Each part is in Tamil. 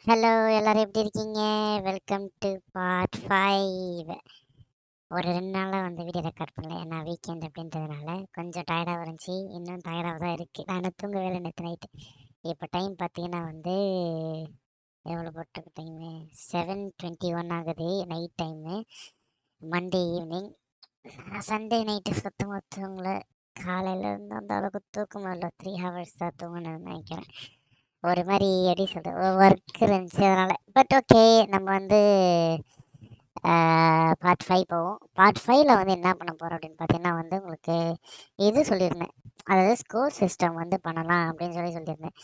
ஹலோ எல்லாரும் எப்படி இருக்கீங்க? Welcome to part 5. ஒரு 2 நாளா வந்து வீடியோ ரெக்கார்ட் பண்ணல. ஏன்னா வீக்கெண்ட் அப்படின்றதுனால கொஞ்சம் டயர்டாக இருந்துச்சு. இன்னும் டயர்டாக தான் இருக்குது. நான் இன்னும் தூங்கவே இல்லை நேற்று நைட்டு. இப்போ டைம் பார்த்தீங்கன்னா வந்து எவ்வளோ போட்டிருக்கு டைமு? 7:21 ஆகுது night time. Monday evening. Sunday night சுத்தமாக தூங்கல. காலையில் இருந்து அந்த அளவுக்கு தூக்கம் வரல. 3 ஹவர்ஸ் தான் தூங்கணும்னு நினைக்கிறேன். ஒரு மாதிரி எப்படி சொல்கிறது, ஒர்க் இருந்துச்சு அதனால். பட் ஓகே, நம்ம வந்து பார்ட் 5 போவோம். பார்ட் 5ல் வந்து என்ன பண்ண போகிறோம் அப்படின்னு பார்த்தீங்கன்னா வந்து உங்களுக்கு இது சொல்லியிருந்தேன். அதாவது ஸ்கோர் சிஸ்டம் வந்து பண்ணலாம் அப்படின்னு சொல்லியிருந்தேன்.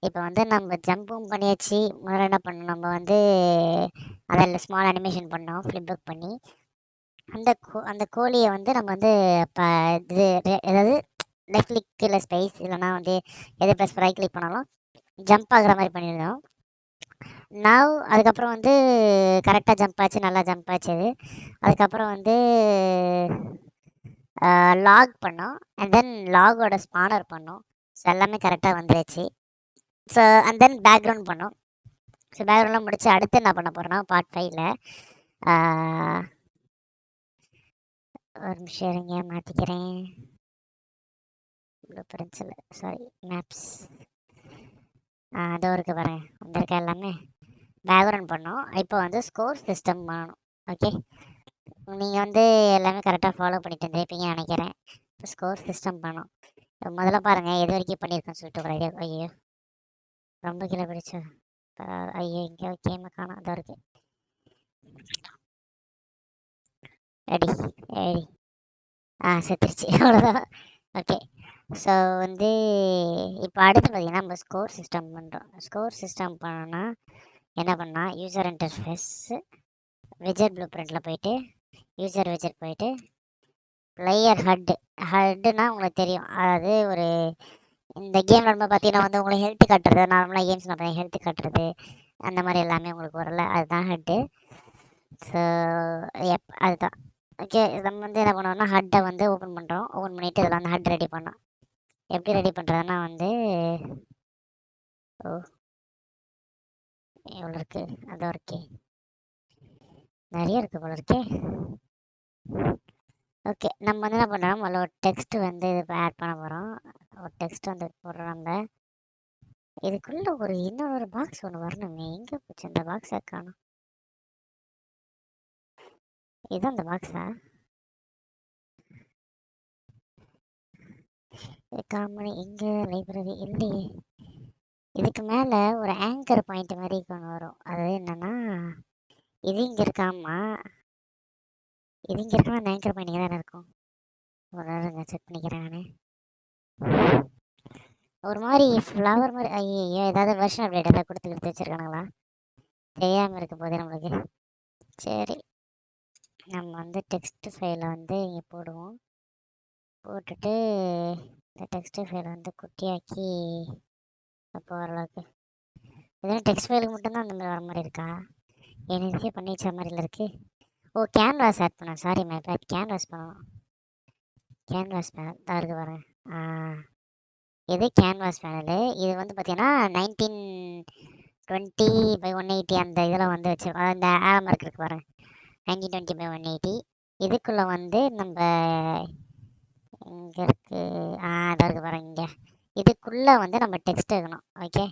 இப்போ வந்து நம்ம ஜம்பும் பண்ணியாச்சு. முதல்ல என்ன பண்ணணும், நம்ம வந்து அதில் ஸ்மால் அனிமேஷன் பண்ணோம் ஃப்ளிப் புக் பண்ணி. அந்த கோழியை வந்து நம்ம வந்து இப்போ இது ஏதாவது லெஃப்ட் கிளிக் இல்லை ஸ்பேஸ் இல்லைனா வந்து எது ப்ளஸ் ரைட் கிளிக் பண்ணாலும் ஜம்ப் ஆகுற மாதிரி பண்ணியிருந்தோம். அதுக்கப்புறம் வந்து கரெக்டாக ஜம்ப் ஆச்சு, நல்லா ஜம்ப் ஆச்சு அது. அதுக்கப்புறம் வந்து லாக் பண்ணோம். அண்ட் தென் லாகோட ஸ்பானர் பண்ணோம். ஸோ எல்லாமே கரெக்டாக வந்துருச்சு. ஸோ அண்ட் தென் பேக்ரவுண்ட் பண்ணோம். ஸோ பேக்ரவுண்ட்லாம் முடிச்சு அடுத்து என்ன பண்ண போகிறோன்னா பார்ட் 5ல் ஒரு நிமிஷம் இருங்க, மாற்றிக்கிறேன். இவ்வளோ பிரின்சில் சாரி மேப்ஸ் அதோ இருக்க வரேன். வந்திருக்க எல்லாமே பேக்ரவுண்ட் பண்ணோம். இப்போ வந்து ஸ்கோர் சிஸ்டம் பண்ணணும். ஓகே, நீங்கள் வந்து எல்லாமே கரெக்டாக ஃபாலோ பண்ணிட்டு இருந்திருப்பீங்கன்னு நினைக்கிறேன். இப்போ ஸ்கோர் சிஸ்டம் பண்ணோம். முதல்ல பாருங்கள் எது வரைக்கும் பண்ணியிருக்கேன்னு சொல்லிட்டு ஒரு ஐடியா. ஐயோ, ரொம்ப கீழே பிடிச்சா. ஐயோ, இங்கே கேமை காணும். அதோ இருக்கு. Ready ready. செத்துருச்சு. அவ்வளோதான். ஓகே, ஸோ வந்து இப்போ அடுத்து பார்த்தீங்கன்னா நம்ம ஸ்கோர் சிஸ்டம் பண்ணுறோம். ஸ்கோர் சிஸ்டம் பண்ணோன்னா என்ன பண்ணால் யூசர் இன்டர்ஃபேஸு விஜெட் ப்ளூ பிரிண்டில் போயிட்டு யூசர் விஜெட் போயிட்டு பிளேயர் ஹட்டுனா உங்களுக்கு தெரியும். அதாவது ஒரு இந்த கேம் விளாடும்போது பார்த்தீங்கன்னா வந்து உங்களுக்கு ஹெல்த் காட்டுறது, நார்மலாக கேம்ஸ் பார்த்தீங்கன்னா ஹெல்த் காட்டுறது, அந்த மாதிரி எல்லாமே உங்களுக்கு வரல, அதுதான் ஹட்டு. ஸோ அதுதான். ஓகே, நம்ம வந்து என்ன பண்ணுவோம்னா ஹட்டை வந்து ஓப்பன் பண்ணுறோம். ஓப்பன் பண்ணிவிட்டு இதில் வந்து ஹட் ரெடி பண்ணோம். எப்படி ரெடி பண்ணுறதுன்னா வந்து எவ்வளோ இருக்குது, அதோ இருக்கே, நிறைய இருக்குது போல இருக்கே. ஓகே, நம்ம வந்து என்ன பண்ணுறோம், முதல்ல ஒரு டெக்ஸ்ட் வந்து இது ஆட் பண்ண போகிறோம். ஒரு டெக்ஸ்ட் வந்து போடுறோம். நம்ம இதுக்குள்ளே இன்னொரு பாக்ஸ் ஒன்று வரணுமே, எங்கே போச்சு அந்த பாக்ஸை காணும். இதுதான் அந்த பாக்ஸா? காமனி எங்கே? லைப்ரரி இல்லையே. இதுக்கு மேலே ஒரு ஆங்கர் பாயிண்ட் மாதிரி ஒன்று வரும். அது என்னென்னா இது இங்கே இருக்காமா, இது இங்கே இருக்கா, அந்த ஆங்கர் பாயிண்ட் தானே இருக்கும். ஒரு நேரங்க செக் பண்ணிக்கிறேன் நான். ஒரு மாதிரி ஃப்ளவர் மாதிரி. ஐயோ, ஏதாவது வெர்ஷன் அப்டேட் ஏதாவது கொடுத்து வச்சுருக்கானுங்களா? தெரியாமல் இருக்கும் போதே நம்மளுக்கு. சரி, நம்ம வந்து டெக்ஸ்ட் ஃபைலை வந்து இங்கே போடுவோம். போட்டுட்டு இந்த டெக்ஸ்ட் ஃபைலை வந்து குட்டியாக்கி அப்போ ஓரளவுக்கு இதெல்லாம் டெக்ஸ்ட் ஃபைலுக்கு மட்டும்தான் அந்த மாதிரி வர மாதிரி இருக்கா? எனக்கே பண்ணி வச்ச மாதிரில இருக்குது. ஓ, கேன்வாஸ் ஆட் பண்ணேன். Sorry my bad. கேன்வாஸ் பண்ணணும். கேன்வாஸ் பேனல் தான் இருக்கு வரேன். இது கேன்வாஸ் பேனலு. இது வந்து பார்த்தீங்கன்னா 1920/180 அந்த இதில் வந்து வச்சுருக்கோம். அந்த ஆரம்பருக்கு இருக்கு வரேன். 1920/180 இதுக்குள்ளே வந்து நம்ம இங்கே இருக்குது. அதான் இருக்குது வரேன். இங்கே இதுக்குள்ளே வந்து நம்ம டெக்ஸ்ட் இருக்கணும். ஓகே,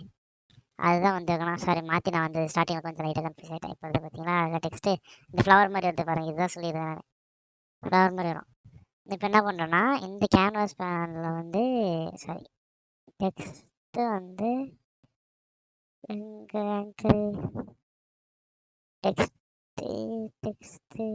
அதுதான் வந்து இருக்கணும். சாரி, மாற்றி நான் வந்து ஸ்டார்டிங்கில் கொஞ்சம் லைட்டாக கன்ஃபியூஸ் ஆகிட்டேன். இப்போ வந்து பார்த்தீங்கன்னா அதில் டெக்ஸ்ட்டு இந்த ஃப்ளவர் மாதிரி வருது பாருங்கள். இதுதான் சொல்லியிருந்தேன் நான். ஃப்ளவர் மாதிரி வரும். இப்போ என்ன பண்ணுறோன்னா இந்த கேன்வாஸ் பேனலில் வந்து சாரி டெக்ஸ்ட்டு வந்து எங்கே ஆங்கரு டெக்ஸ்ட்டு டெக்ஸ்ட்டு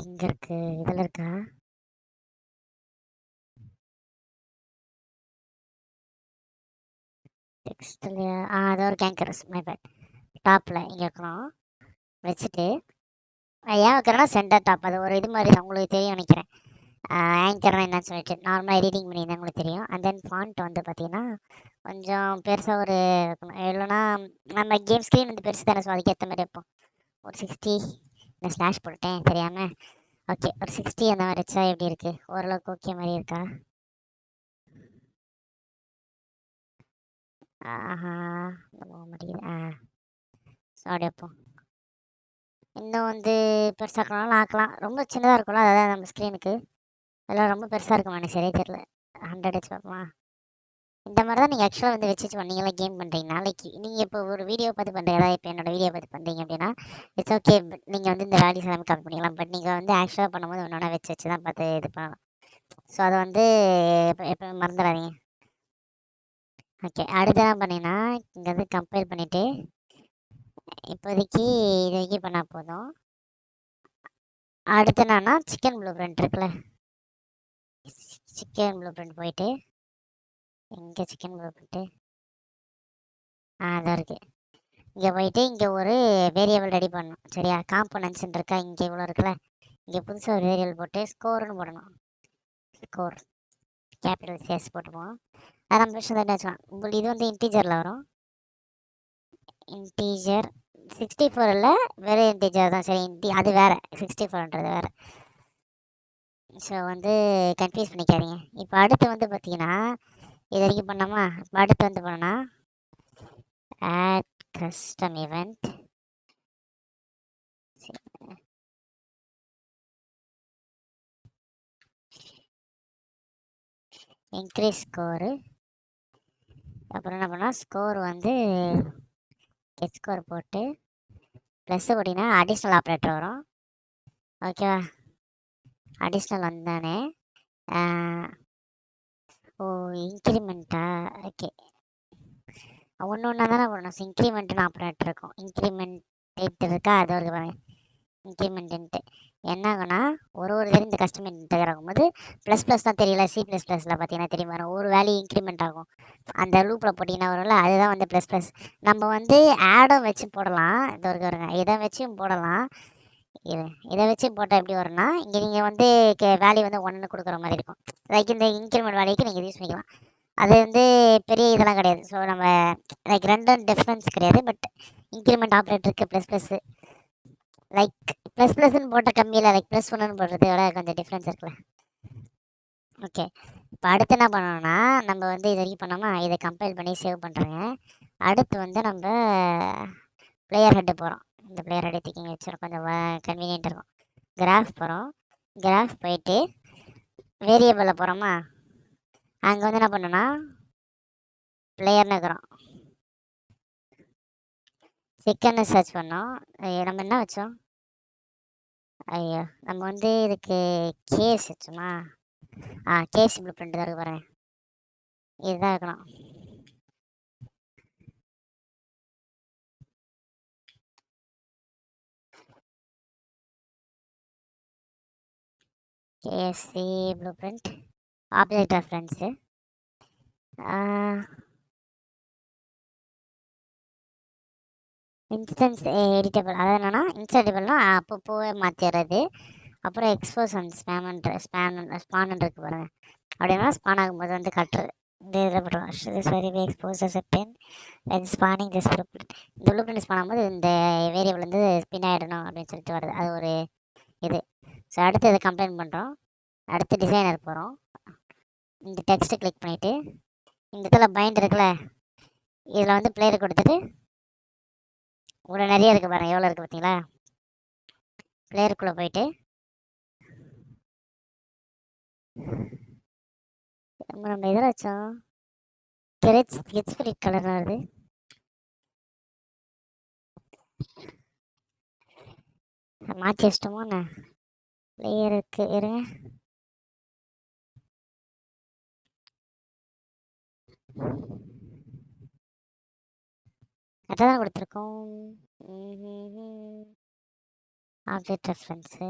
எங்கே இருக்குது? இதில் இருக்கா? டெக்ஸ்ட்லையா? அது ஒரு கேங்கர் மை பேட். டாப்பில் இங்கே இருக்கணும். வச்சுட்டு ஏன் வைக்கிறேன்னா சென்டர் டாப். அது ஒரு இது மாதிரி தான், உங்களுக்கு தெரியும் நினைக்கிறேன். ஆங்கர்னால் என்னன்னு சொல்லிட்டு நார்மலாக எடிட்டிங் பண்ணியிருந்தேன், உங்களுக்கு தெரியும். அண்ட் தென் ஃபாண்ட் வந்து பார்த்தீங்கன்னா கொஞ்சம் பெருசாக ஒரு இல்லைன்னா நம்ம கேம் ஸ்க்ரீன் வந்து பெருசு தானே. ஸோ அதுக்கேற்ற மாதிரி வைப்போம். ஒரு 60 இந்த ஸ்லாஷ் போட்டேன் தெரியாமல். ஓகே, ஒரு 60 அந்த மாதிரி வச்சா எப்படி இருக்கு? ஓரளவுக்கு ஓகே மாதிரி இருக்கா? ஆஹா, போக மாட்டேங்குது. அப்படி வைப்போம். இன்னும் வந்து பெருசாக்கணும்னாலும் ஆக்கலாம். ரொம்ப சின்னதாக இருக்கும்ல, அதாவது நம்ம ஸ்க்ரீனுக்கு. அதெல்லாம் ரொம்ப பெருசாக இருக்குமா எனக்கு சரியே தெரியல. 100 வச்சு பார்ப்போமா? இந்த மாதிரி தான் நீங்கள் ஆக்சுவலாக வந்து வச்சு பண்ணீங்களா கேம் பண்ணுறீங்க. நாளைக்கு நீங்கள் இப்போ ஒரு வீடியோ பார்த்து பண்ணுறீங்க, அதாவது இப்போ என்னோட வீடியோ பார்த்து பண்ணுறீங்க அப்படின்னா இட்ஸ் ஓகே. நீங்கள் வந்து இந்த வேல்யூஸ் எல்லாமே கம்மி பண்ணிக்கலாம். பட் நீங்கள் வந்து ஆக்சுவலாக பண்ணும்போது ஒன்று வச்சு வச்சு தான் பார்த்து இது பண்ணலாம். ஸோ அதை வந்து எப்பவுமே மறந்துடாதீங்க. ஓகே, அடுத்து என்ன பண்ணீங்கன்னா இங்கே வந்து கம்பைல் பண்ணிவிட்டு இப்போதைக்கு இது வரைக்கும் பண்ணால் போதும். அடுத்து என்னன்னா சிக்கன் ப்ளூ பிரிண்ட் இருக்குல்ல, சிக்கன் ப்ளூ பிரிண்ட் போயிட்டு எங்கே சிக்கன் ப்ளூ பிரிண்ட்டு அதான் இருக்குது. இங்கே போயிட்டு இங்கே ஒரு வேரியபிள் ரெடி பண்ணணும். சரியா? காம்பனன்ட்ஸ்ன்னு இருக்கா, இங்கே இவ்வளோ இருக்குல்ல, இங்கே புதுசாக ஒரு வேரியபிள் போட்டு ஸ்கோர்னு போடணும். ஸ்கோர் கேபிட்டல் கேஸ் போட்டுப்போம். அது நம்ம விஷயம் தான் வச்சுக்கலாம். உங்களுக்கு இது வந்து இன்டீஜரில் வரும். இன்டீஜர் 64 இல்லை, வேறு இன்டீஜர் தான். சரி, அது வேறு, 64ன்றது வேறு. ஸோ வந்து கன்ஃபியூஸ் பண்ணிக்காதீங்க. இப்போ அடுத்து வந்து பார்த்தீங்கன்னா இது வரைக்கும் பண்ணோமா? இப்போ அடுத்து வந்து பண்ணோன்னா add custom event increase score. அப்புறம் என்ன பண்ணால் ஸ்கோர் வந்து கெட் ஸ்கோர் போட்டு ப்ளஸ் போட்டிங்கன்னா அடிஷ்னல் ஆப்ரேட்டர் வரும். ஓகேவா? அடிஷ்னல் வந்தானே ஓ இன்க்ரிமெண்ட்டா? ஓகே, ஒன்று ஒன்றா தானே போடணும். இன்க்ரிமெண்ட்னு ஆப்ரேட்டர் இருக்கும். இன்க்ரிமெண்ட் இருக்கா, அது ஒரு இன்க்ரிமெண்ட்டு என்ன ஆகுனா ஒரு தடவை இந்த கஸ்டம் இன்டகர் ஆகும்போது ப்ளஸ் ப்ளஸ் தான் தெரியல. C++ல பார்த்தீங்கன்னா தெரியுமா, ஒரு வேல்யூ இன்க்ரிமெண்ட் ஆகும். அந்த லூப்பில் போட்டிங்கன்னா வரும்ல, அதுதான் வந்து ப்ளஸ் ப்ளஸ். நம்ம வந்து ஆடும் வச்சு போடலாம். இது வருங்க, இதை வச்சும் போடலாம். இதை வச்சு போட்டால் எப்படி வரும்னா, இங்கே நீங்கள் வந்து வேல்யூ வந்து 1 கொடுக்குற மாதிரி இருக்கும். லைக் இந்த இன்க்ரிமெண்ட் வேல்யூக்கு நீங்கள் யூஸ் பண்ணிக்கலாம். அது வந்து பெரிய இதெல்லாம் கிடையாது. ஸோ நம்ம லைக் ரெண்டும் டிஃப்ரென்ஸ் கிடையாது. பட் இன்க்ரிமெண்ட் ஆப்ரேட்டருக்கு ப்ளஸ் ப்ளஸ்ஸு லைக் ப்ளஸ் ப்ளஸ்ன்னு போட்டால் கம்மியில் லைக் ப்ளஸ் ஒன்றுன்னு போடுறதை விட கொஞ்சம் டிஃப்ரென்ஸ் இருக்குல்ல. ஓகே, இப்போ அடுத்து என்ன பண்ணோம்னா நம்ம வந்து இது வரைக்கும் பண்ணோமா, இதை கம்பைல் பண்ணி சேவ் பண்ணுறேங்க. அடுத்து வந்து நம்ம பிளேயர் ஹெட்டு போகிறோம். இந்த பிளேயர் ஹெட் தூக்கி வச்சிடும், கொஞ்சம் கன்வீனியன்ட் இருக்கும். கிராஃப் போகிறோம். கிராஃப் போயிட்டு வேரியபிளில் போகிறோமா, அங்கே வந்து என்ன பண்ணோன்னா பிளேயர்னு இருக்கிறோம். சிக்கன்னு சர்ச் பண்ணோம். நம்ம என்ன வச்சோம்? ஐயோ, நம்ம வந்து இதுக்கு கேஸ் வச்சோமா? கேஸ் ப்ளூ பிரிண்ட் தான் இருக்கு பாருங்க, இதுதான் இருக்கணும். KFC blue print object reference. Instance editable, அதாவது என்னென்னா இன்ஸ்டேட்டபிள்னா அப்பப்போவே மாற்றிடுறது. அப்புறம் எக்ஸ்போஸ் அண்ட் ஸ்பான் இருக்கு பாருங்கள், அப்படின்னா ஸ்பான் ஆகும்போது வந்து கட்டுறது. இந்த இதில் போட்டுருவோம். சரி, எக்ஸ்போஸ் செப்பேன் ஸ்பானிங் திஸ் ப்ளூ பிரிண்ட். இந்த ப்ளூ பிரிண்ட் ஸ்பான் ஆகும்போது இந்த வேரியபிள் வந்து ஸ்பின் ஆகிடணும் அப்படின்னு சொல்லிட்டு வருது. அது ஒரு இது. ஸோ அடுத்து இதை கம்ப்ளைண்ட் பண்ணுறோம். அடுத்து டிசைனர் போகிறோம். இந்த டெக்ஸ்ட்டு கிளிக் பண்ணிவிட்டு இந்த இடத்துல பைண்ட் இருக்குல்ல, இதில் வந்து பிளேயர் கொடுத்துட்டு இவ்வளோ நிறைய இருக்குது பாருங்கள், எவ்வளோ இருக்குது பார்த்தீங்களா? பிளேயருக்குள்ளே போயிட்டு நம்ம இதில் வச்சோம் கெட்ஸ் ஃப்ரீ கலர் வருது. மாற்றி வச்சிட்டோமோண்ணே பிளேயருக்கு. இருங்க, கரெக்டாக தான் கொடுத்துருக்கோம். ஆப்ஜெக்ட் ரெஃபரன்ஸு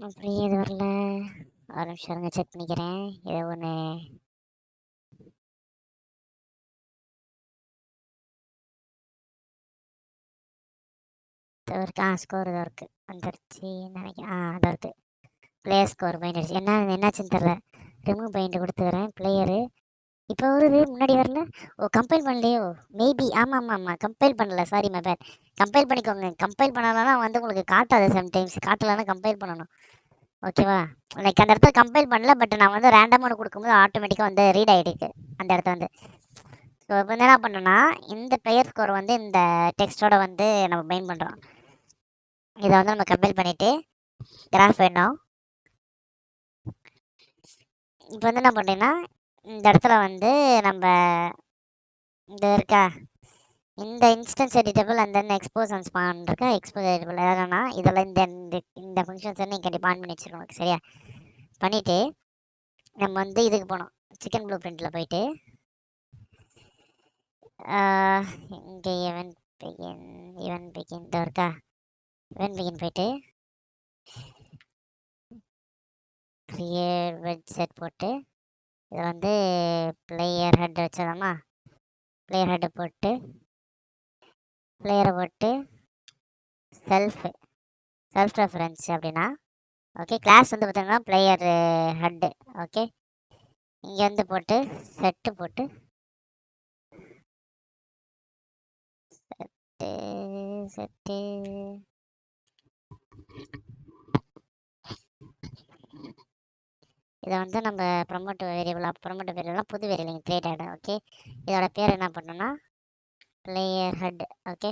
அப்படியே இது வரல. ஒரு நிமிஷம் இருங்க, செக் பண்ணிக்கிறேன். ஏதோ ஒன்று இருக்கு. ஸ்கோர் இதாக இருக்குது, வந்துருச்சு நினைக்கிறேன். அதான் இருக்குது, பிளேயர் ஸ்கோர் பைண்ட் அடிச்சு. என்னாச்சுன்னு தெரில. ரிமூவ் பைண்ட் கொடுத்துக்கிறேன். பிளேயரு இப்போ வருது, முன்னாடி வரல. ஓ, கம்பைல் பண்ணலையோ? மேபி. ஆமாம், கம்பைல் பண்ணல, சாரி மை பேட். கம்பைல் பண்ணிக்கோங்க. கம்பைல் பண்ணலன்னா வந்து உங்களுக்கு காட்டாது, சம்டைம்ஸ் காட்டலன்னா கம்பைல் பண்ணணும். ஓகேவா? லைக் அந்த இடத்துல கம்பைல் பண்ணல, பட் நான் வந்து ரேண்டமாக ஒன்று கொடுக்கும்போது ஆட்டோமேட்டிக்காக வந்து ரீட் ஆகிடுக்கு அந்த இடத்த வந்து. ஸோ இப்போ வந்து என்ன பண்ணோன்னா, இந்த பெயர் ஸ்கோர் வந்து இந்த டெக்ஸ்ட்டோட வந்து நம்ம மெயின் பண்ணுறோம். இதை வந்து நம்ம கம்பைல் பண்ணிவிட்டு கிராஃப் வேணும். இப்போ வந்து என்ன பண்ணுறீங்கன்னா, இந்த இடத்துல வந்து நம்ம இந்த இருக்கா, இந்த instance editable and then expose and spawn இருக்கா, எக்ஸ்போஸ் எடிட்டபிள் எதனா இதெல்லாம் இந்த இந்த இந்த ஃபங்க்ஷன்ஸ் வந்து நீங்கள் கண்டிப்பாக ஆன் பண்ணி வச்சுருக்கணும். சரியா? பண்ணிவிட்டு நம்ம வந்து இதுக்கு போனோம், சிக்கன் ப்ளூ பிரிண்டில் போயிட்டு இங்கே ஈவன் பிகின் இருக்கா, ஈவன் பிகின் போயிட்டு கிரியேட் வெட் செட் போட்டு இதை வந்து பிளேயர் ஹெட் வச்சதோமா, பிளேயர் ஹெட்டை போட்டு பிளேயரை போட்டு செல்ஃப் ரெஃபரன்ஸ் அப்படின்னா ஓகே. கிளாஸ் வந்து பார்த்தீங்கன்னா பிளேயர் ஹெட்டு. ஓகே, இங்கே வந்து போட்டு செட்டு போட்டு செட்டு இதை வந்து நம்ம ப்ரொமோட் வேரியபிளாக புது வேரியபிள் கிரியேட் ஆகிடும். ஓகே, இதோட பேர் என்ன பண்ணோன்னா பிளேயர் ஹெட். ஓகே,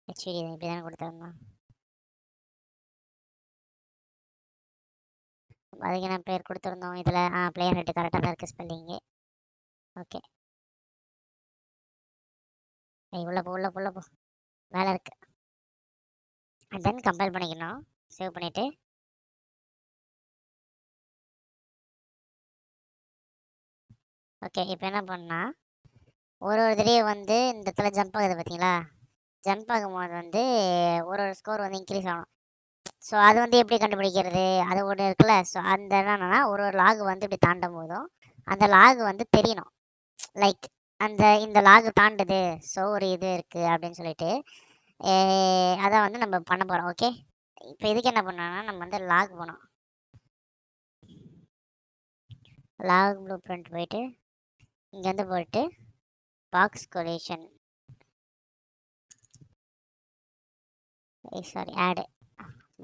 ஹெச்டி இப்படி தானே கொடுத்துருந்தோம். அதுக்கு என்ன பேர் கொடுத்துருந்தோம் இதில்? பிளேயர் ஹெட் கரெக்டாக தான் இருக்குது ஸ்பெல்லிங்கு. ஓகே, உள்ள போ வேலை இருக்குது. அண்ட் தென் கம்பைல் பண்ணிக்கணும். சேவ் பண்ணிவிட்டு ஓகே. இப்போ என்ன பண்ணால் ஒரு தடவை வந்து இந்த இடத்துல ஜம்ப் ஆகுது பார்த்தீங்களா? ஜம்ப் ஆகும்போது வந்து ஒரு ஸ்கோர் வந்து இன்க்ரீஸ் ஆகணும். ஸோ அது வந்து எப்படி கண்டுபிடிக்கிறது? அது ஒன்று இருக்குல்ல. ஸோ அந்த என்னன்னா ஒரு லாக் வந்து இப்படி தாண்டும் போதும் அந்த லாக் வந்து தெரியணும். லைக் இந்த லாக் தாண்டுது, ஸோ ஒரு இது இருக்குது அப்படின்னு சொல்லிட்டு அதை வந்து நம்ம பண்ண போகிறோம். ஓகே, இப்போ இதுக்கு என்ன பண்ணோன்னா நம்ம வந்து லாக் போனோம். லாக் ப்ளூ பிரிண்ட் போயிட்டு இங்கே வந்து போயிட்டு பாக்ஸ் கொலேஷன் சாரி ஆடு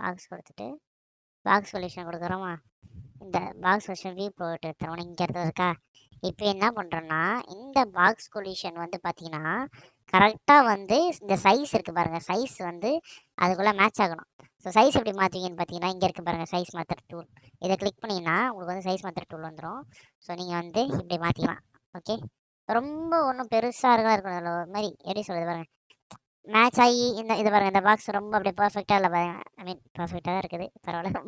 பாக்ஸ் கொடுத்துட்டு பாக்ஸ் சொல்யூஷன் கொடுக்குறோமா. இந்த பாக்ஸ் சொல்யூஷன் வியூ போட்டு எடுத்துறோம். இங்கே இடத்துல இருக்கா. இப்போ என்ன பண்ணுறோன்னா இந்த பாக்ஸ் சொல்யூஷன் வந்து பார்த்தீங்கன்னா கரெக்டாக வந்து இந்த சைஸ் இருக்குது பாருங்கள், சைஸ் வந்து அதுக்குள்ளே மேட்ச் ஆகணும். ஸோ சைஸ் எப்படி மாற்றுவீங்கன்னு பார்த்தீங்கன்னா இங்கே இருக்குது பாருங்கள், சைஸ் மாத்திர டூல். இதை கிளிக் பண்ணிங்கன்னா உங்களுக்கு வந்து சைஸ் மாத்திர டூல் வந்துடும். ஸோ நீங்கள் வந்து இப்படி மாற்றிக்கலாம். ஓகே, ரொம்ப ஒன்றும் பெருசாக இருக்கணும். அதில் ஒரு மாதிரி எப்படி சொல்கிறது பாருங்கள், மேட்ச் ஆகி இது பாருங்கள், இந்த பாக்ஸ் ரொம்ப அப்படியே பர்ஃபெக்டாக இல்லை பாருங்க. ஐ மீன் பர்ஃபெக்டாக தான் இருக்குது, பரவாயில்ல.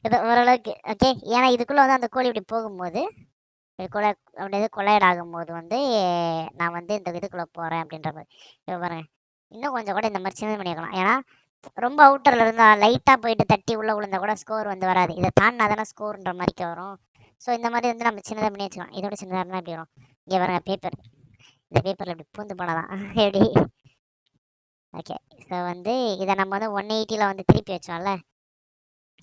இது ஓரளவுக்கு ஓகே. ஏன்னா இதுக்குள்ளே வந்து அந்த கோழி இப்படி போகும்போது கொலை அப்படியே கொலையட் ஆகும்போது வந்து நான் வந்து இந்த இதுக்குள்ளே போகிறேன் அப்படின்ற மாதிரி. இப்போ பாருங்கள், இன்னும் கொஞ்சம் கூட இந்த மாதிரி சின்ன பண்ணி வைக்கலாம். ஏன்னா ரொம்ப அவுட்டரில் இருந்தால் லைட்டாக போயிட்டு தட்டி உள்ளே விழுந்தா கூட ஸ்கோர் வந்து வராது. இதை தாண்டினா தானே ஸ்கோர்ன்ற மாதிரிக்கு வரும். ஸோ இந்த மாதிரி வந்து நம்ம சின்னதாக பண்ணி வச்சுக்கலாம். இதோட சின்னதாக இருந்தால் எப்படி வரும்? இங்கே பாருங்க பேப்பர், இந்த பேப்பரில் இப்படி பூந்து போனதான் எப்படி. ஓகே, ஸோ வந்து இதை நம்ம வந்து 180 வந்து திருப்பி வச்சோம்ல.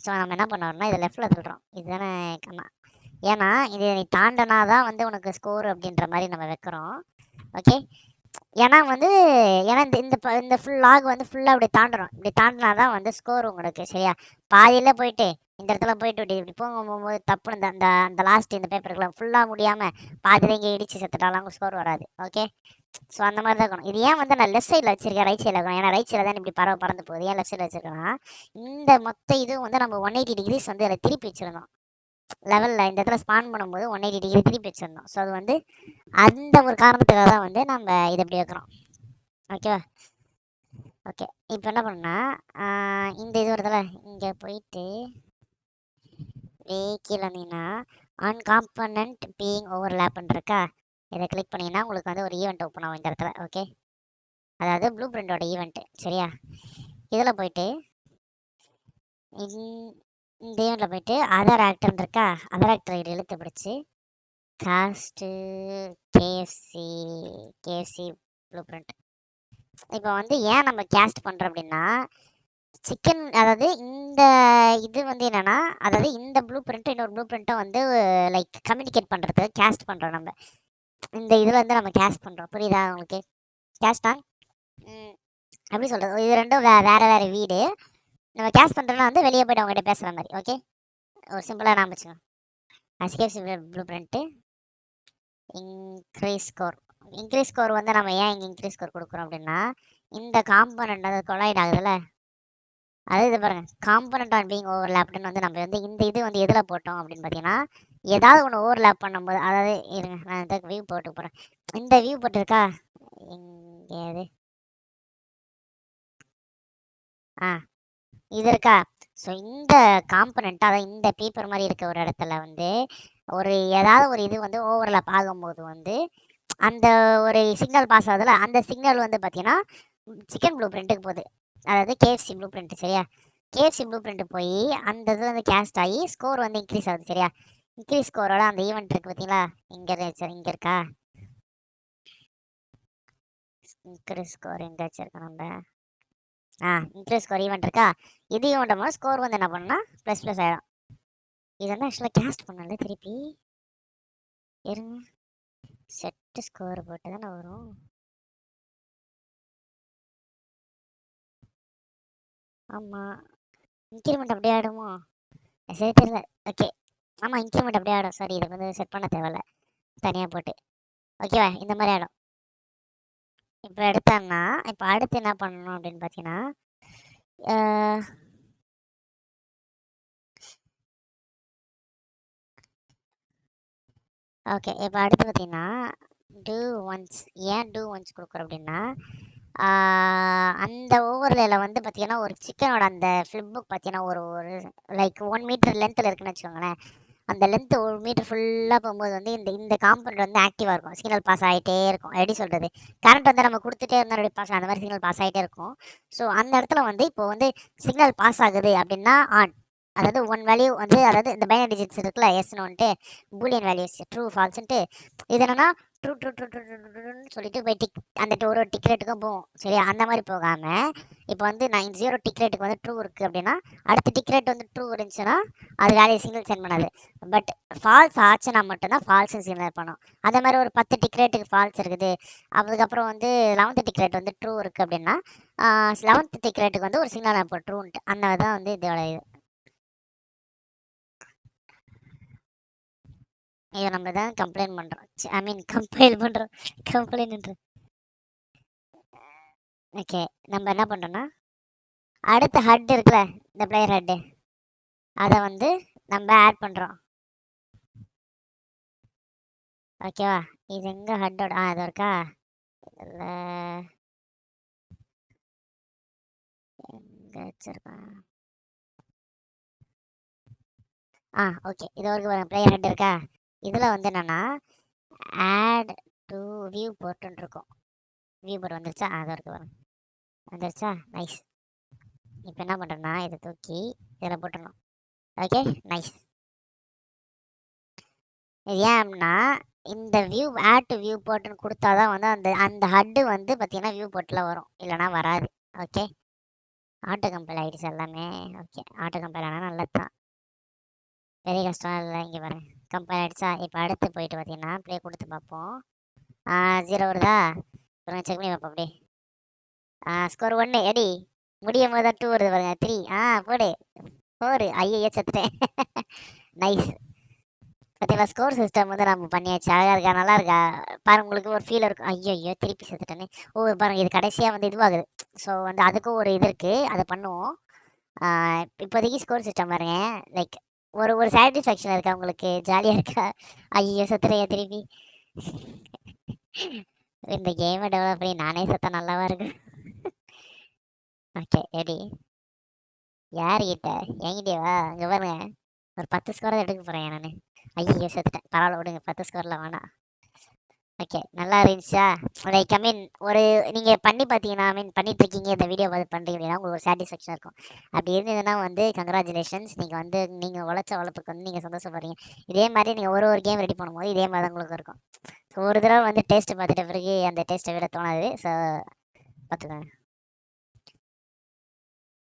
ஸோ நம்ம என்ன பண்ணோம்னா இதை லெஃப்டில் தள்ளுறோம். இதுதானே கண்ணா. ஏன்னா இது நீ தாண்டனா தான் வந்து உனக்கு ஸ்கோர் அப்படின்ற மாதிரி நம்ம வைக்கிறோம். ஓகே, ஏன்னா வந்து ஏன்னா இந்த இந்த இந்த ஃபுல் லாக் வந்து ஃபுல்லாக இப்படி தாண்டணும். இப்படி தாண்டினா தான் வந்து ஸ்கோர் உங்களுக்கு. சரியா? பாதியில் போயிட்டு இந்த இடத்துல போயிட்டு இப்படி போகும்போது தப்புன்னு இந்த அந்த அந்த லாஸ்ட் இந்த பேப்பருக்குலாம் ஃபுல்லாக முடியாமல் பாதியில் இங்கே இடிச்சு செத்துட்டாலும் அவங்க ஸ்கோர் வராது. ஓகே, ஸோ அந்த மாதிரி தான் இருக்கணும். இது ஏன் வந்து நான் லெஃப்ட் சைடில் வச்சிருக்கேன், ரைட் சைடில் இருக்கணும்? ஏன்னா ரைட் சைடில் தான் இப்படி பறந்து போகுது. ஏன் லெஃப்ட் சைடில் வச்சிருக்கேன்னா இந்த மொத்த இதுவும் வந்து நம்ம 180 டிகிரிஸ் வந்து அதில் திருப்பி வச்சிருந்தோம். லெவலில் இந்த இடத்துல ஸ்பான் பண்ணும்போது 180 டிகிரி திருப்பி வச்சிருந்தோம். ஸோ அது வந்து அந்த ஒரு காரணத்துக்காக தான் வந்து நம்ம இதை இப்படி வைக்கிறோம். ஓகேவா? ஓகே, இப்போ என்ன பண்ணா இந்த இது வருதுல, இங்கே போயிட்டு கீழே வந்தீங்கன்னா ஆன் காம்பனண்ட் பீயிங் ஓவர்லேப்னு இருக்கா, இதை கிளிக் பண்ணிங்கன்னா உங்களுக்கு வந்து ஒரு ஈவெண்ட் ஓப்பன் ஆகும் இந்த இடத்துல. ஓகே, அதாவது ப்ளூ பிரிண்டோட ஈவெண்ட்டு. சரியா? இதில் போயிட்டு இந்த ஈவெண்ட்டில் போயிட்டு அதர் ஆக்டர்னு இருக்கா, அதர் ஆக்டர் இழுத்து பிடிச்சி cost KFC KFC blue print. இப்போ வந்து ஏன் நம்ம கேஸ்ட் பண்ணுறோம் அப்படின்னா சிக்கன் அதாவது இந்த இது வந்து என்னன்னா, அதாவது இந்த ப்ளூ பிரிண்ட் இன்னொரு ப்ளூ பிரிண்ட்ட வந்து லைக் கம்யூனிகேட் பண்றதுக்கு கேஸ்ட் பண்றோம் நம்ம. இந்த இதுல இருந்து நம்ம கேஸ்ட் பண்றோம். புரியுதா உங்களுக்கு? கேஸ்ட்டா? ம். எப்படி சொல்றது? இது 2ம் வேற வேற வீடு. நம்ம கேஸ்ட் பண்றோம்னா வந்து வெளிய போயிட்டு அவங்ககிட்ட பேசுற மாரி. ஓகே? ஒரு சிம்பிளா ஞாபகம் வச்சுக்கோங்க. Escape simple blue print increase score. Increase score வந்து நம்ம ஏன் இங்க இன்க்ரீஸ் ஸ்கோர் குடுக்குறோம் அப்படின்னா, இந்த காம்போனன்ட் அது கொலாய்ட் ஆகுதுல்ல, அதாவது இது பாருங்க. காம்போனன்ட் ஆன் பீயிங் ஓவர்லேப்டுன்னு வந்து நம்ம வந்து இந்த இது வந்து எதுல போட்டோம் அப்படின்னு பார்த்தீங்கன்னா, ஏதாவது ஒண்ணு ஓவர்லேப் பண்ணும்போது அதாவது இருங்க நான் இந்த வியூ போட்டு போறேன். இந்த வியூ போட்டிருக்கா? இங்க எது? ஆ இது இருக்கா? ஸோ இந்த காம்போனன்ட் அதாவது இந்த பேப்பர் மாரி இருக்க ஒரு இடத்துல வந்து, ஒரு ஏதாவது ஒரு இது வந்து ஓவர்லேப் ஆகும்போது வந்து, அந்த ஒரு சிக்னல் பாஸ் ஆகுதுல்ல, அந்த சிக்னல் வந்து பார்த்தீங்கன்னா, சிக்கன் ப்ளூ பிரிண்ட்டுக்கு போகுது. அதாவது கேஎஃப்சி ப்ளூ பிரிண்ட் சரியா? கேஎஃப்சி ப்ளூ பிரிண்ட் போய் அந்த இது வந்து கேஸ்ட் ஆகி ஸ்கோர் வந்து இன்க்ரீஸ் ஆகுது சரியா? இன்க்ரீஸ் ஸ்கோரோட அந்த ஈவெண்ட் இருக்கு பார்த்தீங்களா? இங்க இருக்கா? இன்க்ரீஸ் ஸ்கோர் எங்க வச்சிருக்கோம் நம்ம? இன்க்ரீஸ் ஸ்கோர் ஈவெண்ட் இருக்கா? இது ஈவெண்ட் போது ஸ்கோர் வந்து என்ன பண்ணும்னா ப்ளஸ் ப்ளஸ் ஆயிடும். இது வந்து ஆக்சுவலாக கேஸ்ட் பண்ணல திருப்பி. இருங்க. செட் ஸ்கோர் போட்டு தானே வரும். ஆமாம். இன்க்ரிமெண்ட் அப்படியே ஆகிடுமோ? சரி தெரியல. ஓகே. ஆமாம் இன்க்ரிமெண்ட் அப்படியே ஆகிடும். சாரி இதை வந்து செட் பண்ண தேவையில்ல. தனியாக போட்டு. ஓகேவா? இந்த மாதிரி ஆகிடும். இப்போ எடுத்தோம்னா இப்போ அடுத்து என்ன பண்ணணும் அப்படின்னு பார்த்தீங்கன்னா, ஓகே. இப்போ அடுத்து பார்த்தீங்கன்னா, டூ ஒன்ஸ் ஏன் டூ ஒன்ஸ் கொடுக்குறோம் அப்படின்னா, அந்த ஓவர்லேல வந்து பார்த்தீங்கன்னா, ஒரு சிக்கனோட அந்த ஃபிளிப் புக் பார்த்தீங்கன்னா, ஒரு ஒரு லைக் 1 மீட்டர் லென்த்தில் இருக்குன்னு வச்சுக்கோங்களேன். அந்த லென்த் 1 மீட்டர் ஃபுல்லாக போகும்போது வந்து இந்த இந்த காம்பவுண்ட் வந்து ஆக்டிவாக இருக்கும். சிக்னல் பாஸ் ஆகிட்டே இருக்கும். எப்படி சொல்கிறது? கரண்ட் வந்து நம்ம கொடுத்துட்டே இருந்தால் எப்படி பாஸ் அந்த மாதிரி சிக்னல் பாஸ் ஆகிட்டே இருக்கும். ஸோ அந்த இடத்துல வந்து இப்போ வந்து சிக்னல் பாஸ் ஆகுது அப்படின்னா ஆன். அதாவது ஒன் வேல்யூ வந்து அதாவது இந்த பைனரி டிஜிட்ஸ் இருக்குல்ல எஸ்ன்னு வந்துட்டு பூலியன் வேல்யூஸ் ட்ரூ ஃபால்ஸ்ன்ட்டு இது என்னன்னா ட்ரூ ட்ரூ ட்ரூ ட்ரூ ட்ரூன்னு சொல்லிட்டு போய் டிக் அந்த ஒரு டிக் ரேட்டுக்கும் போகும் சரியா? அந்த மாதிரி போகாமல் இப்போ வந்து நான் 0 டிக் ரேட்டுக்கு வந்து ட்ரூ இருக்குது அப்படின்னா அடுத்த டிக் ரேட் வந்து ட்ரூ இருந்துச்சுன்னா அது வேலையை சிக்னல் சென்ட் பண்ணாது. பட் ஃபால்ஸ் ஆச்சுன்னா மட்டும்தான் ஃபால்ஸ் சிக்னல் பண்ணும். அதே மாதிரி ஒரு 10 டிக் ரேட்டுக்கு ஃபால்ஸ் இருக்குது. அதுக்கப்புறம் வந்து 11th டிக் ரேட் வந்து ட்ரூ இருக்குது அப்படின்னா 11th டிக் ரேட்டுக்கு வந்து ஒரு சிக்னல் இப்போ ட்ரூன்ட்டு அந்த தான் வந்து இதோட இது. இதை நம்ம தான் கம்ப்ளைண்ட் பண்ணுறோம். ஐ மீன் கம்பைல் பண்ணுறோம். கம்ப்ளைண்ட். ஓகே. நம்ம என்ன பண்ணுறோன்னா அடுத்த ஹட் இருக்குல்ல இந்த பிளேயர் ஹட்டு அதை வந்து நம்ம ஆட் பண்ணுறோம். ஓகேவா? இது எங்கே ஹட்டோட இது இருக்கா? இதில் எங்கே வச்சுருக்கேன்? ஓகே. இது ஒரு பிளேயர் ஹெட் இருக்கா? இதில் வந்து என்னென்னா ஆட் டு வியூ போர்ட்டுன்னு இருக்கும். வியூ போர்ட் வந்துருச்சா? அது இருக்கு பாருங்க. வந்துருச்சா? நைஸ். இப்போ என்ன பண்ணுறேன்னா இதை தூக்கி இதில் போட்டுடணும். Okay nice. இது ஏன் அப்படின்னா இந்த வியூ ஆட் டு வியூ போர்ட்டுன்னு கொடுத்தா தான் வந்து அந்த அந்த ஹட்டு வந்து பார்த்தீங்கன்னா வியூ போர்ட்டில் வரும். இல்லைனா வராது. ஓகே. ஆட்டோ கம்பைல் ஆகிடுச்சு எல்லாமே. ஓகே. ஆட்டோ கம்பைல் ஆனால் நல்லது தான். பெரிய கஷ்டம் இல்லை. இங்கே பாருங்க கம்பைல் ஆகிடுச்சா? இப்போ அடுத்து போயிட்டு பார்த்தீங்கன்னா ப்ளே கொடுத்து பார்ப்போம். 0 வருதா? அப்புறம் செக் பண்ணி பார்ப்போம் அப்படி. ஸ்கோர் 1 எடி முடியும் போது தான் 2 வருது பாருங்க. 3 போடு 4 ஐயோ செத்துட்டேன். நைஸ். பார்த்தீங்களா ஸ்கோர் சிஸ்டம் வந்து நம்ம பண்ணியாச்சு. அழகாக இருக்கா? நல்லா இருக்கா? பாருங்க உங்களுக்கு ஒரு ஃபீல் இருக்கும். ஐயோ திருப்பி செத்துட்டேனே. பாருங்க இது கடைசியாக வந்து இதுவாகுது. ஸோ வந்து அதுக்கும் ஒரு இது இருக்குது. அதை பண்ணுவோம். இப்போதைக்கு ஸ்கோர் சிஸ்டம் பாருங்க. லைக் ஒரு ஒரு சாட்டிஸ்ஃபேக்ஷன் இருக்கா உங்களுக்கு? ஜாலியாக இருக்கா? ஐயோ செத்துறையா திருப்பி. இந்த கேமை டெவலப் பண்ணி நானே செத்தா நல்லாவா இருக்கு? Okay ready. யார்கிட்ட? என்கிட்டவா? இங்கே பாருங்க ஒரு 10 ஸ்கோர் தான் எடுக்க போகிறேன் நான். ஐயோ செத்துட்டேன். பரவாயில்ல விடுங்க 10 ஸ்கோரில் வேணாம். ஓகே நல்லா இருந்துச்சா? லைக் ஐ மீன் ஒரு நீங்கள் பண்ணி பார்த்தீங்கன்னா ஐ மீன் பண்ணிட்டு இருக்கீங்க இந்த வீடியோ பார்த்து பண்ணுறீங்க அப்படின்னா உங்களுக்கு ஒரு சாட்டிஸ்ஃபேக்ஷன் இருக்கும். அப்படி இருந்ததுன்னா வந்து கங்க்ராச்சுலேஷன்ஸ். நீங்கள் வந்து நீங்கள் உழைச்ச உழைப்புக்கு வந்து நீங்கள் சந்தோஷப்படுறீங்க. இதே மாதிரி நீங்கள் ஒரு ஒரு கேம் ரெடி பண்ணும்போது இதே மாதிரி தான் உங்களுக்கு இருக்கும். ஸோ ஒரு தடவை வந்து டேஸ்ட்டு பார்த்துட்ட பிறகு அந்த டேஸ்ட்டை விட தோணாது. ஸோ பார்த்துக்கோங்க.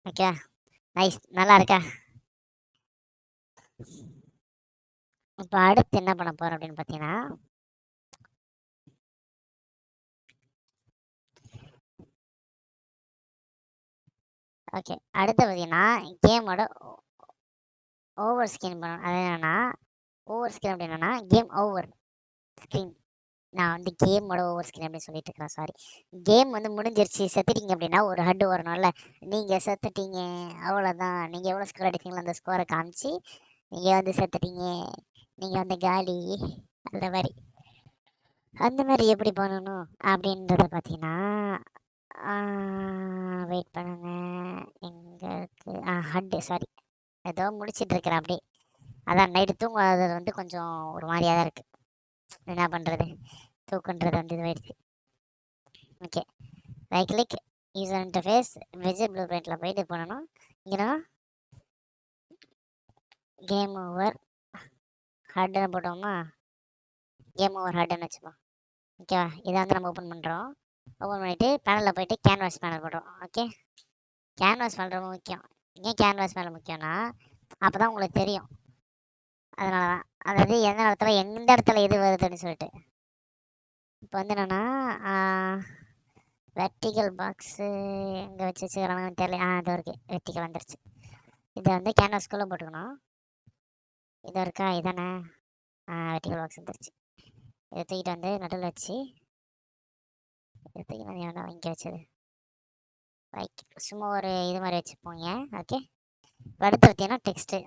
ஓகே, நைஸ், நல்லா இருக்கா? இப்போ அடுத்து என்ன பண்ண போகிறோம் அப்படின்னு பார்த்தீங்கன்னா, ஓகே, அடுத்து பார்த்தீங்கன்னா கேமோட ஓவர் ஸ்கிரீன் பண்ணணும். அது என்னன்னா, ஓவர் ஸ்கிரீன் அப்படின்னா கேம் ஓவர் ஸ்க்ரீன். நான் வந்து கேமோட ஓவர் ஸ்க்ரீன் அப்படின்னு சொல்லிட்டு இருக்கிறேன், சாரி. கேம் வந்து முடிஞ்சிருச்சு, செத்துட்டீங்க அப்படின்னா ஒரு ஹட்டு வரணும்ல. நீங்கள் செத்துட்டீங்க, அவ்வளோதான். நீங்கள் எவ்வளோ ஸ்கோர் அடித்தீங்களோ அந்த ஸ்கோரை காமிச்சு நீங்கள் வந்து செத்துட்டீங்க, நீங்கள் வந்து காலி, அந்த மாதிரி. அந்த மாதிரி எப்படி பண்ணணும் அப்படின்றத பார்த்தீங்கன்னா, வெயிட் பண்ணுங்க, எங்கே இருக்கு, ஹட்டு, சாரி. ஏதோ முடிச்சிட்டு இருக்கிறேன் அப்படியே. அதான் நைட்டு தூங்காதது வந்து கொஞ்சம் ஒரு மாதிரியாக தான் இருக்குது. என்ன பண்ணுறது, தூக்குன்றது வந்து இதுவாயிடுச்சு. Okay, right click, user interface, விஜய் ப்ளூ பிரிண்ட்டில் போயிட்டு பண்ணணும். இங்கன்னா கேம் ஓவர் ஹட்டுன்னு போட்டோமா, கேம் ஓவர் ஹட்டுன்னு வச்சுப்போம். ஓகேவா, இதை வந்து நம்ம ஓப்பன் பண்ணுறோம். ஓப்பன் பண்ணிவிட்டு பேனலில் போயிட்டு கேன்வாஸ் பேனல் போடுறோம். ஓகே, கேன்வாஸ் பேனல் ரொம்ப முக்கியம். ஏன் கேன்வாஸ் பேனல் முக்கியம்னா, அப்போ தான் உங்களுக்கு தெரியும். அதனால தான், அதாவது எந்த இடத்துல எது வருதுன்னு சொல்லிட்டு. இப்போ வந்து என்னென்னா, வெர்டிக்கல் பாக்ஸு எங்கே வச்சு வச்சுக்கிறாங்கன்னு தெரியல. இது இருக்குது, வெர்டிக்கல் வந்துருச்சு. இதை வந்து கேன்வாஸ்குள்ளே போட்டுக்கணும். இதாக இருக்கா, இதானே? வெர்டிக்கல் பாக்ஸ் வந்துருச்சு. இதை தூக்கிட்டு வந்து நடுவில் வச்சு, இதை தூக்கி வந்து வேணா இங்கே வச்சது ரைட், சும்மா ஒரு இது மாதிரி வச்சுப்போங்க. ஓகே, இப்போ அடுத்து பார்த்தீங்கன்னா டெக்ஸ்ட்டு.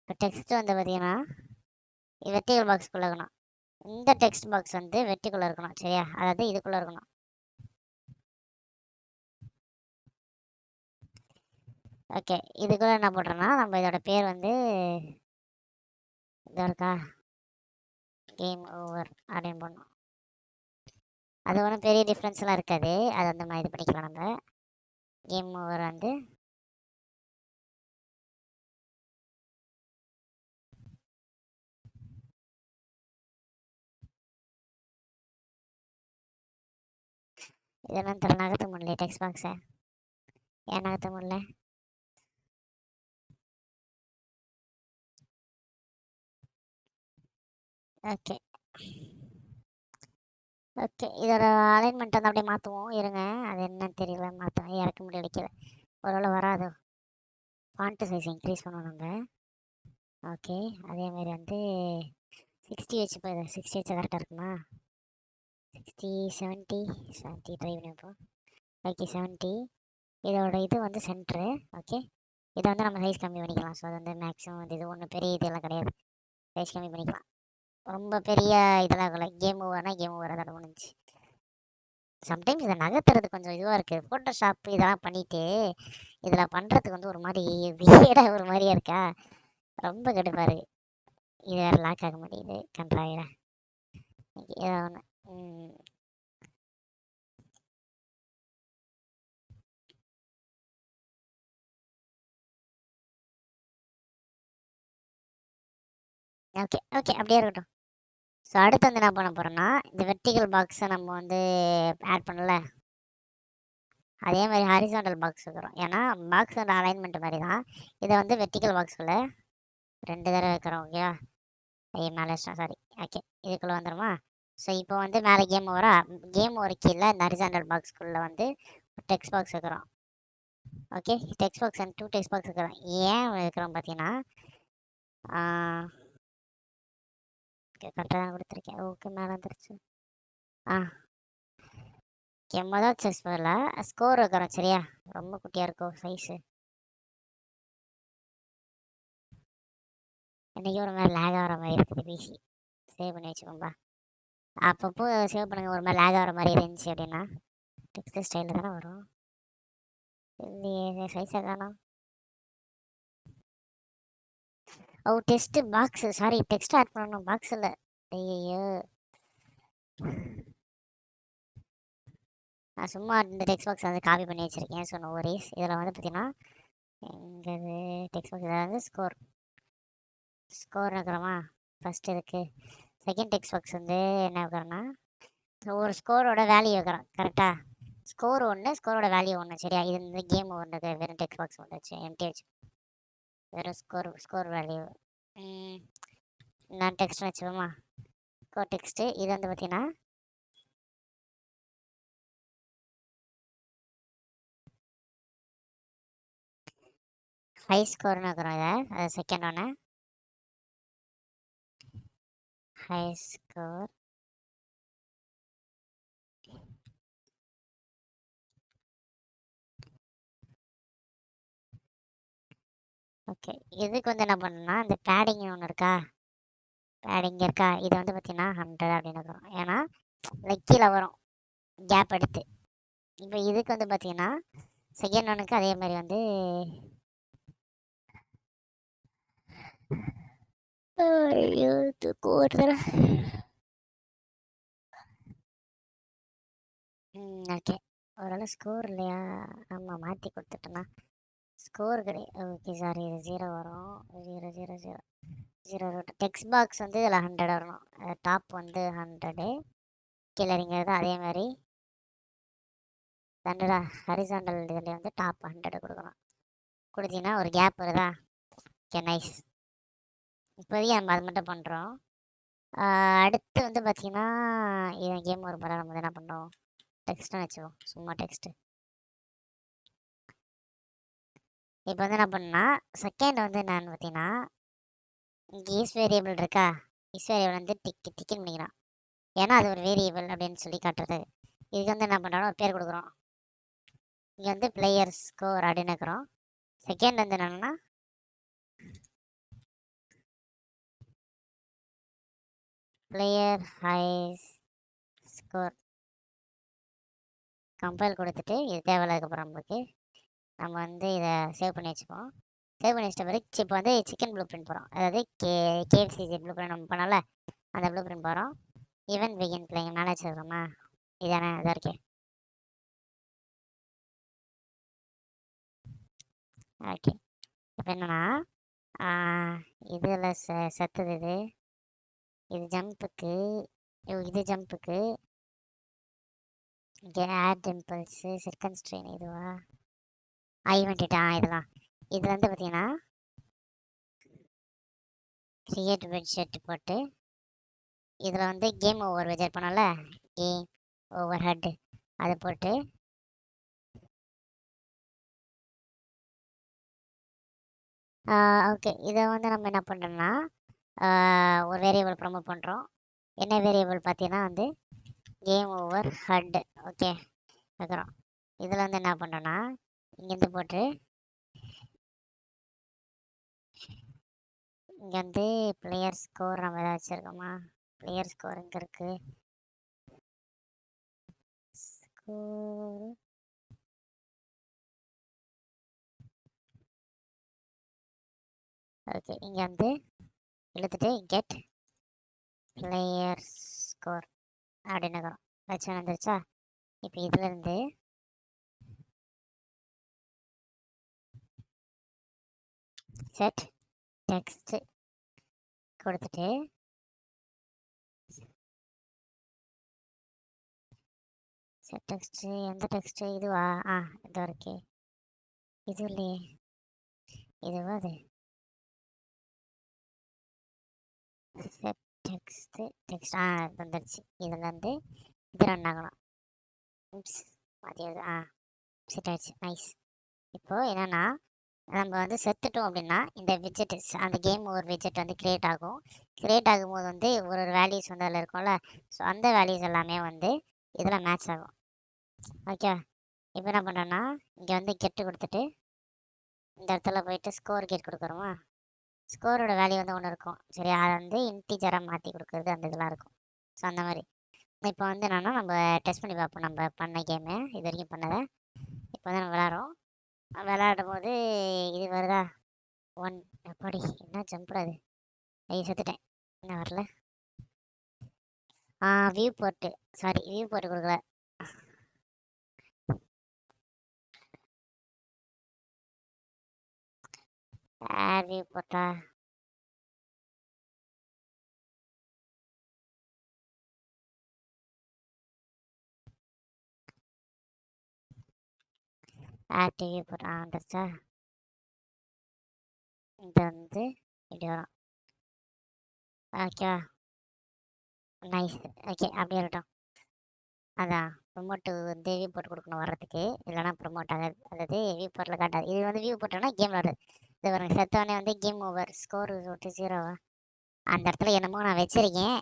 இப்போ டெக்ஸ்ட்டு வந்து பார்த்தீங்கன்னா வெர்டிக்கல் பாக்ஸ்குள்ளே இருக்கணும். இந்த டெக்ஸ்ட் பாக்ஸ் வந்து வெர்டிக்குள்ளே இருக்கணும், சரியா? அதாவது இதுக்குள்ளே இருக்கணும். ஓகே, இதுக்குள்ளே என்ன பண்ணுறோன்னா, நம்ம இதோட பேர் வந்து இதோ இருக்கா, கேம் ஓவர் அப்படின்னு பண்ணோம். அது ஒன்றும் பெரிய டிஃப்ரென்ஸ்லாம் இருக்காது, அது வந்து நம்ம இது பண்ணிக்கலாம். நம்ம கேம் ஓவர் வந்து இதெல்லாம் தெரியல, நகர்த்த முடியல டெக்ஸ்ட் பாக்ஸை. ஏன் நகர்த்த முடியல? ஓகே ஓகே, இதோட அலைன்மெண்ட் வந்து அப்படியே மாற்றுவோம், இருங்க. அது என்னன்னு தெரியல, மாற்ற இறக்க முடியல, வைக்கல. ஒருவேளை வராதோ. ஃபாண்ட் சைஸ் இன்க்ரீஸ் பண்ணுவோம் நம்ம. ஓகே, அதேமாதிரி வந்து 60 வச்சு, இப்போ 60 வச்சு கரெக்டாக இருக்குமா? 60, 70, 70 ட்ரை பண்ணிப்போம். ஓகே, 70. இதோட இது வந்து சென்ட்ரு. ஓகே, இதை வந்து நம்ம சைஸ் கம்மி பண்ணிக்கலாம். ஸோ அது வந்து மேக்ஸிமம் வந்து இது ஒன்றும் பெரிய இதெல்லாம் கிடையாது, சைஸ் கம்மி பண்ணிக்கலாம். ரொம்ப பெரிய இதெல்லாம் இல்லை. கேம் ஓவர்னா கேம் ஓவர், அதோட முடிஞ்சு. சம்டைம்ஸ் இதை நகர்த்துறது கொஞ்சம் இதுவாக இருக்குது. ஃபோட்டோஷாப் இதெல்லாம் பண்ணிவிட்டு இதில் பண்ணுறதுக்கு வந்து ஒரு மாதிரி வியடாக ஒரு மாதிரியா இருக்கா, ரொம்ப கடுப்பாக இருக்குது. இது வேறு லாக் ஆக மாட்டேங்குது, கன்றாயிட ஏதோ ஒன்று. ஓகே ஓகே, அப்படியே இருக்கட்டும். ஸோ அடுத்து வந்து என்ன பண்ண போகிறோன்னா, இந்த வெர்டிக்கல் பாக்ஸை நம்ம வந்து ஆட் பண்ணல, அதே மாதிரி ஹாரிசாண்டல் பாக்ஸ் வைக்கிறோம். ஏன்னா பாக்ஸோட அலைன்மெண்ட் மாதிரி தான் இதை வந்து வெர்டிக்கல் பாக்ஸ்குள்ளே 2 தடவை வைக்கிறோம். ஓகேவா, மேலே சாரி. ஓகே, இதுக்குள்ளே வந்துடுமா? ஸோ இப்போ வந்து மேலே கேம் ஓவரா, கேம் ஓவர் கீழே இந்த ஹாரிசாண்டல் பாக்ஸ்குள்ளே வந்து டெக்ஸ்ட் பாக்ஸ் வைக்கிறோம். Okay, text box and 2 text box வைக்கிறோம். ஏன் வைக்கிறோம் பார்த்தீங்கன்னா, ஓகே கரெக்டாக தான் கொடுத்துருக்கேன். ஓகே, மேலே வந்துருச்சு. ஓகே, முதல் செஸ் பதில் ஸ்கோர் வைக்கிறோம், சரியா? ரொம்ப குட்டியாக இருக்கும் சைஸு. இன்றைக்கி ஒரு மாதிரி லேக் ஆகிற மாதிரி இருக்குது பிசி. சேவ் பண்ணி வச்சுக்கோம்பா. அப்பப்போ சேவ் பண்ணுங்கள், ஒரு மாதிரி லேக் ஆகிற மாதிரி இருந்துச்சு அப்படின்னா. டெக்ஸ்ட் ஸ்டைலில் தானே வரும். இல்லையே, சைஸை காணோம். Oh, test box, sorry, text add பண்ணணும், பாக்ஸ் இல்லை. ஐயோ, நான் சும்மா இந்த டெக்ஸ்ட் பாக்ஸ் வந்து காப்பி பண்ணி வச்சுருக்கேன். So no worries. இதில் வந்து பார்த்தீங்கன்னா எங்கள் டெக்ஸ்ட் பாக்ஸ் இதில் வந்து ஸ்கோர் வைக்கிறோமா, ஃபஸ்ட் இருக்குது. செகண்ட் டெக்ஸ்ட் பாக்ஸ் வந்து என்ன வைக்கிறோன்னா, ஒரு ஸ்கோரோட வேல்யூ வைக்கிறோம், கரெக்டாக? ஸ்கோர் ஒன்று, ஸ்கோரோட வேல்யூ ஒன்று. சரியா? இது இந்த கேம் ஒன்று வெறும் டெக்ஸ்ட் பாக்ஸ் ஒன்று வச்சு எம்டி வச்சு வெறும் ஸ்கோர் வேல்யூ. நான் டெக்ஸ்ட் வச்சுப்போமா? Score text. இது வந்து பார்த்தீங்கன்னா ஹை ஸ்கோர்னு இருக்கிறோம். இதை அது செகண்ட் ஒன்று ஹை ஸ்கோர். ஓகே, இதுக்கு வந்து என்ன பண்ணணும்னா இந்த பேடிங் ஒன்று இருக்கா, பேடிங் இருக்கா, இது வந்து பார்த்தீங்கன்னா 100 அப்படின்னு இருக்கிறோம். ஏன்னா லைக் கீழே வரும் கேப் எடுத்து. இப்போ இதுக்கு வந்து பார்த்தீங்கன்னா செகண்ட் ஒனுக்கு அதே மாதிரி வந்து ஓகே. ஓரளவு ஸ்கோர் இல்லையா? ஆமாம், மாற்றி கொடுத்துட்டேன்னா ஸ்கோர் கிடையாது. ஓகே சாரி, இது 0 வரும். 0 0 0 0 டெக்ஸ்ட் பாக்ஸ் வந்து இதில் 100 வரணும். டாப் வந்து 100 கீழறிங்கிறது அதே மாதிரி தண்டடா ஹரிசாண்டல் இதில் வந்து டாப் 100 கொடுக்கணும். கொடுத்தீங்கன்னா ஒரு கேப் வருதா? Okay, nice. இப்போதைக்கு நம்ம அது மட்டும் பண்ணுறோம். அடுத்து வந்து பார்த்தீங்கன்னா இது கேம் ஒரு படம் நம்ம என்ன பண்ணுறோம், டெக்ஸ்ட்னு வச்சுக்கோம், சும்மா டெக்ஸ்ட்டு. இப்போ வந்து என்ன பண்ணா செகண்ட் வந்து என்னன்னு பார்த்தீங்கன்னா இங்கே ஈஸ் வேரியபிள் இருக்கா, ஈஸ் வேரியபிள் வந்து டிக்குன்னு பண்ணிக்கலாம். ஏன்னா அது ஒரு வேரியபிள் அப்படின்னு சொல்லி காட்டுறது. இதுக்கு வந்து என்ன பண்ணுறோம், ஒரு பேர் கொடுக்குறோம். இங்கே வந்து பிளேயர் ஸ்கோர் அப்படின்னு இருக்கிறோம். செகண்ட் வந்து என்னென்னா பிளேயர் ஹை ஸ்கோர் கம்பைல் கொடுத்துட்டு இது தேவையில்லதுக்கப்புறம் நம்ம வந்து இதை சேவ் பண்ணி வச்சுப்போம். சேவ் பண்ணி வச்சிட்ட பிறகு இப்போ வந்து சிக்கன் ப்ளூ பிரிண்ட் போகிறோம். அதாவது கேஎஃப்சி ப்ளூ பிரிண்ட் நம்ம பண்ணல, அந்த ப்ளூ பிரிண்ட் போகிறோம். ஈவன் பிகின் பிளேயிங் மேலே வச்சுருக்கோமா, இதானே இதாக இருக்கே. ஓகே, இப்போ என்னென்னா இதில் செத்துது இது ஜம்புக்கு, இது ஜம்புக்கு இங்கே ஆட் டிம்பிள்ஸு செகண்ட் ஸ்ட்ரெயின் இதுவா ஐவென்டிட்டா இதெல்லாம். இது வந்து பார்த்தீங்கன்னா கிரியேட் பெட்ஷெட் போட்டு இதில் வந்து கேம் ஓவர் விஜெட் பண்ணல, கேம் ஓவர் ஹெட் அதை போட்டு ஓகே. இதை வந்து நம்ம என்ன பண்ணுறோம்னா ஒரு வேரியபிள் ப்ரமோட் பண்ணுறோம். என்ன வேரியபிள் பார்த்தீங்கன்னா வந்து கேம் ஓவர் ஹெட். ஓகே வைக்கிறோம். இதில் வந்து என்ன பண்ணுறோன்னா இங்கேருந்து போட்டு இங்கே வந்து பிளேயர் ஸ்கோர் நம்ம எதாவது வச்சுருக்கோமா, பிளேயர் ஸ்கோர் இங்கே இருக்குது. ஸ்கோர் ஓகே, இங்கே வந்து இழுத்துட்டு கெட் பிளேயர் ஸ்கோர் அப்படின்னு வச்சு வந்துருச்சா. இப்போ இதுலேருந்து செட் டெக்ஸ்ட் கொடுத்துட்டு செட் டெக்ஸ்ட்டு எந்த டெக்ஸ்ட்டு இதுவா? இதோ இருக்கே, இது இல்லையே, இதுவா அது? செட் டெக்ஸ்ட் வந்துடுச்சு. இதில் வந்து இது ரன் ஆகணும். மாற்றிடுது. செட் ஆயிடுச்சு, நைஸ். இப்போது என்னென்னா நம்ம வந்து செத்துட்டோம் அப்படின்னா இந்த விஜெட் அந்த கேம் ஒரு விஜெட் வந்து கிரியேட் ஆகும். கிரியேட் ஆகும்போது வந்து ஒரு வேல்யூஸ் வந்து அதில் இருக்கும்ல, ஸோ அந்த வேல்யூஸ் எல்லாமே வந்து இதில் மேட்ச் ஆகும். ஓகே, இப்போ என்ன பண்ணுறோன்னா இங்கே வந்து கெட்டு கொடுத்துட்டு இந்த இடத்துல போயிட்டு ஸ்கோர் கெட் கொடுக்குறோமா. ஸ்கோரோட வேல்யூ வந்து ஒன்று இருக்கும், சரி, அதை வந்து இன்டீஜராக மாற்றி கொடுக்குறது அந்த இதெல்லாம் இருக்கும். ஸோ அந்த மாதிரி இப்போ வந்து என்னென்னா நம்ம டெஸ்ட் பண்ணி பார்ப்போம் நம்ம பண்ண கேமு இது வரைக்கும் பண்ணதை. இப்போ வந்து நம்ம விளாடும் போது இது வருதா, ஒன் எப்படி என்ன ஜம்புடாது, ஐயோ செத்துட்டேன், என்ன வரல. வியூ போட்டு சாரி வியூ போட்டு கொடுக்கல. வியூ போட்டா ஆக்டிவ் போட்டு வந்துருச்சா? இது வந்து இப்படி வரும். ஓகேவா? நைஸ். ஓகே, அப்படியே இருக்கட்டும். அதான் ப்ரொமோட் வந்து வியூ போட்டு கொடுக்கணும் வர்றதுக்கு, இல்லைனா ப்ரொமோட் ஆகாது. அதாவது வியூ போட்டில் காட்டாது. இது வந்து வியூ போட்டோன்னா கேம் விளாடுது. இது பாருங்க, செத்தவொடனே வந்து கேம் ஓவர், ஸ்கோர் விட்டு 0வா? அந்த இடத்துல என்னமோ நான் வச்சிருக்கேன்,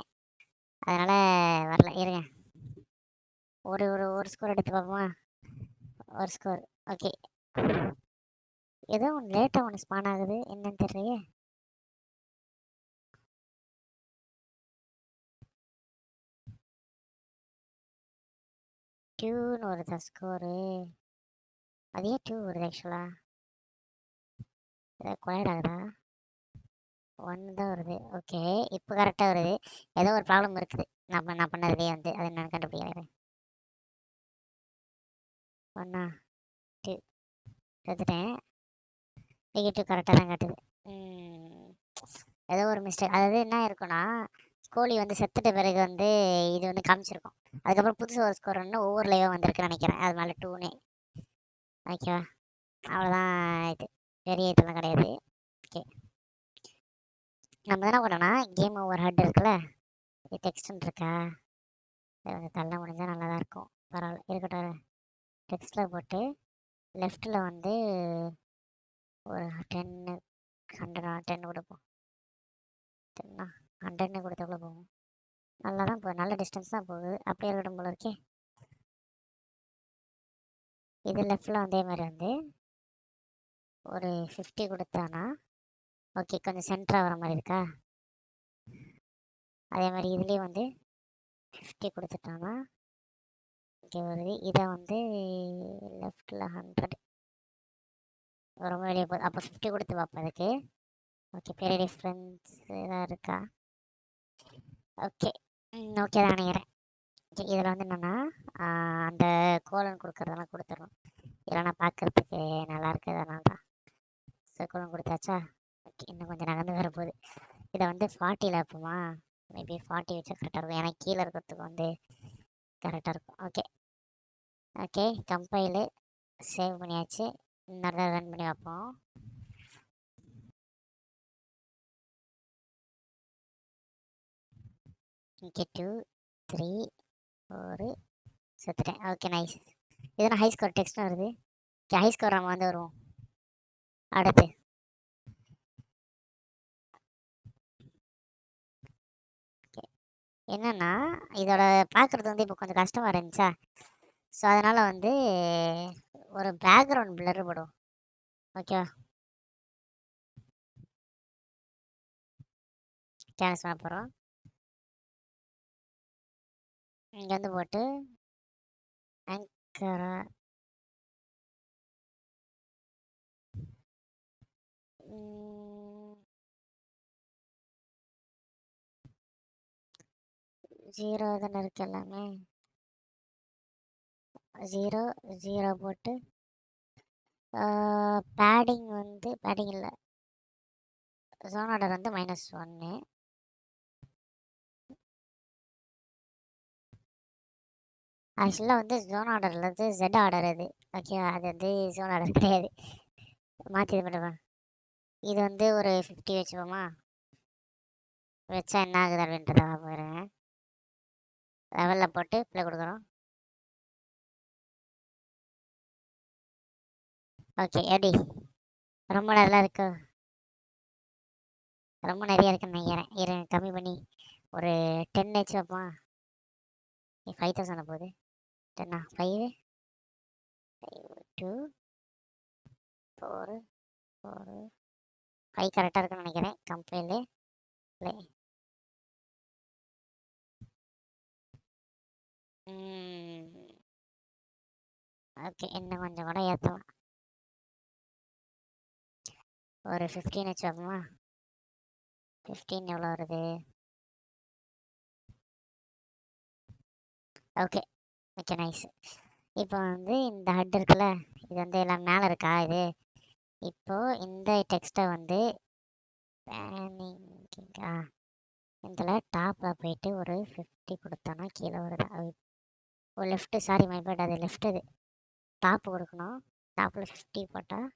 அதனால் வரல. இருங்க, ஒரு ஒரு ஒரு ஸ்கோர் எடுத்து பார்ப்போமா? ஒரு ஸ்கோர். ஓகே, ஏதோ ஒன்று லேட்டாக ஒன்று ஸ்பான் ஆகுது, என்னன்னு தெரியலையே. டூன்னு வருதா ஸ்கோரு? அது ஏன் 2 வருது ஆக்சுவலாக? ஏதாவது கொலைட் ஆகுதா? 1 தான் வருது. ஓகே, இப்போ கரெக்டாக வருது. ஏதோ ஒரு ப்ராப்ளம் இருக்குது. நான் பண்ணதுலேயே வந்து அதை நான் கண்டுபிடிக்கிறேன். 1 2 எடுத்துட்டேன். நெகட்டிவ் கரெக்டாக தான் காட்டுது. ஏதோ ஒரு மிஸ்டேக். அதாவது என்ன இருக்குன்னா, கோழி வந்து செத்துட்ட பிறகு வந்து இது வந்து காமிச்சிருக்கும். அதுக்கப்புறம் புதுசு ஒரு ஸ்கோர் ஒன்று ஒவ்வொரு லைவாக வந்திருக்குன்னு நினைக்கிறேன். அது மேலே 2னே. ஓகேவா? அவ்வளோதான். இது பெரிய இதெல்லாம் கிடையாது. ஓகே, நம்ம என்ன பண்ணோம்னா, கேம் ஓவர் ஹெட் இருக்குல்ல, இது டெக்ஸ்ட்னு இருக்கா, இதை கொஞ்சம் தள்ள முடிஞ்சால் நல்லா தான் இருக்கும். பரவாயில்ல, இருக்கட்டும். டெக்ஸ்ட்டில் போட்டு லெஃப்ட்டில் வந்து ஒரு 10 100 10 கொடுப்போம். 10 100ன்னு கொடுத்தவங்கள போகும். நல்லா தான் போகுது, நல்ல டிஸ்டன்ஸ் தான் போகுது. அப்படியே இருக்கட்டும் போல இருக்கே. இது லெஃப்டில் அதே மாதிரி வந்து ஒரு 50 கொடுத்தானா ஓகே, கொஞ்சம் சென்டராக வர மாதிரி இருக்கா. அதே மாதிரி இதுலேயும் வந்து 50 கொடுத்துட்டானா இங்கே வருது. இதை வந்து லெஃப்டில் 100 ரொம்ப வெளியே போகுது. அப்போ 50 கொடுத்து பார்ப்போம் அதுக்கு. ஓகே, பெரிய டிஃப்ரென்ஸ் ஏதாவது இருக்கா? ஓகே, ஓகே தான் நினைக்கிறேன். ஓகே, இதில் வந்து என்னென்னா அந்த கோலன் கொடுக்குறதெல்லாம் கொடுத்துடணும், இல்லைன்னா பார்க்குறதுக்கு நல்லா இருக்குது, அதனால தான். So colon கொடுத்தாச்சா? ஓகே, இன்னும் கொஞ்சம் நகர்ந்து வர போகுது. இதை வந்து 40ல் வைப்போமா? மேபி 40 வச்சா கரெக்டாக இருக்கும், ஏன்னா கீழே இருக்கிறதுக்கு வந்து கரெக்டாக இருக்கும். ஓகே, ஓகே, கம்பைலு சேவ் பண்ணியாச்சு. நல்லா ரன் பண்ணி வைப்போம். ஓகே, 2 3 4 செத்துட்டேன். Okay, nice. இதனால் ஹை ஸ்கோர் டெக்ஸ்ட்னு வருது. ஓகே, ஹை ஸ்கோர் நம்ம வந்து வருவோம் அடுத்து. என்னன்னா, இதோட பார்க்குறது வந்து இப்போ கொஞ்சம் கஷ்டமாக இருந்துச்சா, ஸோ அதனால் வந்து ஒரு பேக்ரவுண்ட் பிளர் போடும். ஓகேவா? கேன்சல் பண்ண போகிறோம். இங்கே வந்து போட்டு ஆங்கரா 0 தானே இருக்கு எல்லாமே. 0 0 போட்டு பேடிங் வந்து பேடிங் இல்லை, ஜோன் ஆர்டர் வந்து -1. ஆக்சுவலாக வந்து ஜோன் ஆர்டரில் வந்து ஜெட் ஆர்டர் அது. ஓகேவா? அது வந்து ஜோன் ஆர்டர் கிடையாது, மாற்றி இது பண்ணுவேன். இது வந்து ஒரு 50 வச்சுப்போமா? வச்சா என்ன ஆகுது அப்படின்றத போயிடுங்க. லெவலில் போட்டு ப்ளே கொடுக்குறோம். ஓகே, எப்படி ரொம்ப நல்லா இருக்கு, ரொம்ப நிறைய இருக்குன்னு நினைக்கிறேன். கம்மி பண்ணி ஒரு 10 வச்சு வைப்போம். 5000 போகுது. 10 5 2 4 4 5 கரெக்டாக இருக்குன்னு நினைக்கிறேன். கம்பெனிலே ப்ளே. ஓகே, இன்னும் கொஞ்சம் கூட ஏற்றலாம். ஒரு 15 வச்சு வைப்போமா? 15 எவ்வளோ வருது? Okay, okay, nice. இப்போ வந்து இந்த ஹெட் இருக்குல்ல, இது வந்து எல்லாம் மேலே இருக்கா இது. இப்போது இந்த டெக்ஸ்ட்டை வந்து இதில் டாப்பில் போயிட்டு ஒரு 50 கொடுத்தோன்னா கீழே வருதா? ஒரு லெஃப்ட்டு, சாரி மை பேட், அது லெஃப்ட், இது டாப் கொடுக்கணும். டாப்பில் 50 போட்டால்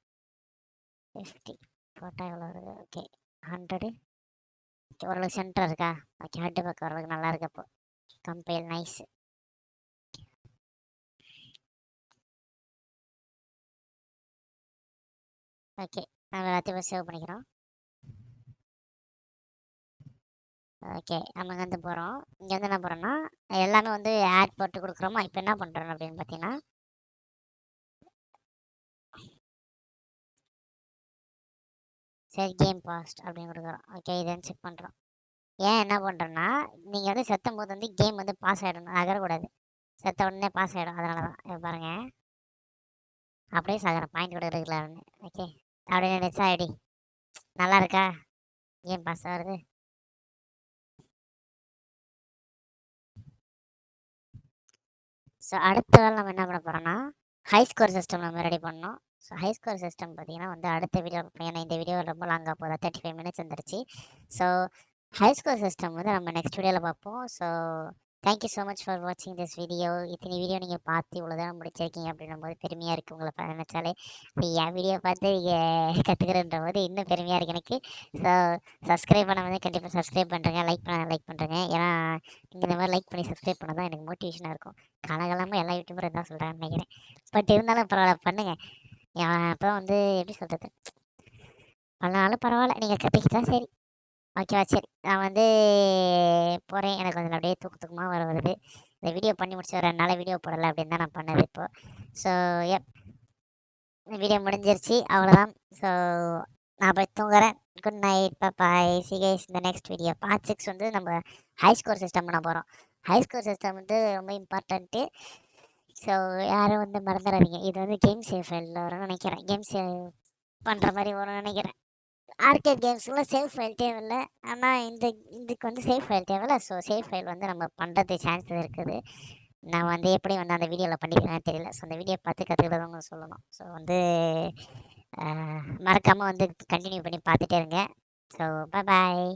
50 போட்டால் எவ்வளோ வருது? ஓகே 100. ஓரளவுக்கு சென்டர் இருக்கா? ஓகே ஹெட்டு பக்கம் ஓரளவுக்கு நல்லா இருக்கு. அப்போ கம்பைல் நைஸ். ஓகே நம்ம எல்லாத்தையும் சேவ் பண்ணிக்கிறோம். ஓகே நம்ம இங்கே வந்து போகிறோம். இங்கே வந்து என்ன போகிறோம்னா எல்லாமே வந்து ஆட் போட்டு கொடுக்குறோமா. இப்போ என்ன பண்ணுறோம் அப்படின்னு பார்த்தீங்கன்னா சரி கேம் பாஸ்ட் அப்படின்னு கொடுக்குறோம். ஓகே இதை செக் பண்ணுறோம். ஏன் என்ன பண்ணுறோன்னா நீங்கள் வந்து செத்தும் போது வந்து கேம் வந்து பாஸ் ஆகிடணும், நகரக்கூடாது. செத்த உடனே பாஸ் ஆகிடும், அதனால தான். இப்போ பாருங்கள் அப்படியே சாகிறேன், பாயிண்ட் கூட எடுக்கலாம்னு. ஓகே அப்படியே நினைச்சா ஐடி நல்லா இருக்கா, கேம் பாஸ் ஆகுது. ஸோ அடுத்த வேலை நம்ம என்ன பண்ண போகிறோம்னா ஹை ஸ்கோர் சிஸ்டம் நம்ம ரெடி பண்ணோம். ஸோ ஹை ஸ்கோர் சிஸ்டம் பார்த்தீங்கன்னா வந்து அடுத்த வீடியோ, ஏன்னா இந்த வீடியோ ரொம்ப லாங்காக போதா, 35 மினிட்ஸ் வந்துருச்சு. ஸோ ஹை ஸ்கோர் சிஸ்டம் வந்து நம்ம நெக்ஸ்ட் வீடியோவில் பார்ப்போம். So thank you so much for வாட்சிங் திஸ் வீடியோ. இத்தனை வீடியோ நீங்கள் பார்த்து இவ்வளோ தான் முடிச்சிருக்கீங்க அப்படின்னும் போது பெருமையாக இருக்குது. உங்களை நினச்சாலே என் வீடியோ பார்த்து கற்றுக்கிறன்ற போது இன்னும் பெருமையாக இருக்குது எனக்கு. ஸோ சப்ஸ்கிரைப் பண்ண வந்து கண்டிப்பாக சப்ஸ்கிரைப் பண்ணுறேங்க, லைக் பண்ணுறேங்க. ஏன்னா நீங்கள் இந்த மாதிரி லைக் பண்ணி சப்ஸ்கிரைப் பண்ணால் தான் எனக்கு மோட்டிவேஷனாக இருக்கும். காலகாலமாக எல்லா யூடியூபரும் தான் சொல்கிறாங்கன்னு நினைக்கிறேன். பட் இருந்தாலும் பரவாயில்ல பண்ணுங்கள். அப்புறம் வந்து எப்படி சொல்கிறது, பண்ணாலும் பரவாயில்ல, நீங்கள் கற்றுக்கிட்டா சரி. ஓகேவா, சரி நான் வந்து போகிறேன். எனக்கு கொஞ்சம் அப்படியே தூக்கமாக வருது. இந்த வீடியோ பண்ணி முடிச்சு ஒரு 2 நாள் வீடியோ போடலை அப்படின்னு தான் நான் பண்ணது இப்போது. ஸோ இந்த வீடியோ முடிஞ்சிருச்சு, அவ்வளோதான். ஸோ நான் போய் தூங்குறேன். குட் நைட், பாய். சி கைஸ் இந்த நெக்ஸ்ட் வீடியோ. பார்ட் 6 வந்து நம்ம ஹை ஸ்கோர் சிஸ்டம் பண்ண போகிறோம். ஹை ஸ்கோர் சிஸ்டம் வந்து ரொம்ப இம்பார்ட்டண்ட்டு. ஸோ யாரும் வந்து மறந்துடாதீங்க. இது வந்து கேம் சேவ் ஃபைலில் வரும்னு நினைக்கிறேன். கேம் சேவ் பண்ணுற மாதிரி வரும்னு நினைக்கிறேன். ஆர்கேட் கேம்ஸ்க்குலாம் சேவ் ஃபைல் தேவையில்ல. ஆனால் இதுக்கு வந்து சேவ் ஃபைல் தேவையில்ல. ஸோ சேவ் ஃபைல் வந்து நம்ம பண்ணுறது சான்ஸ் இருக்குது. நான் வந்து எப்படி வந்து அந்த வீடியோவில் பண்ணிக்கிறேன்னு தெரியல. ஸோ அந்த வீடியோ பார்த்து கற்றுக்கிறவங்க சொல்லணும். ஸோ வந்து மறக்காமல் வந்து கண்டினியூ பண்ணி பார்த்துட்டே இருங்க. So bye.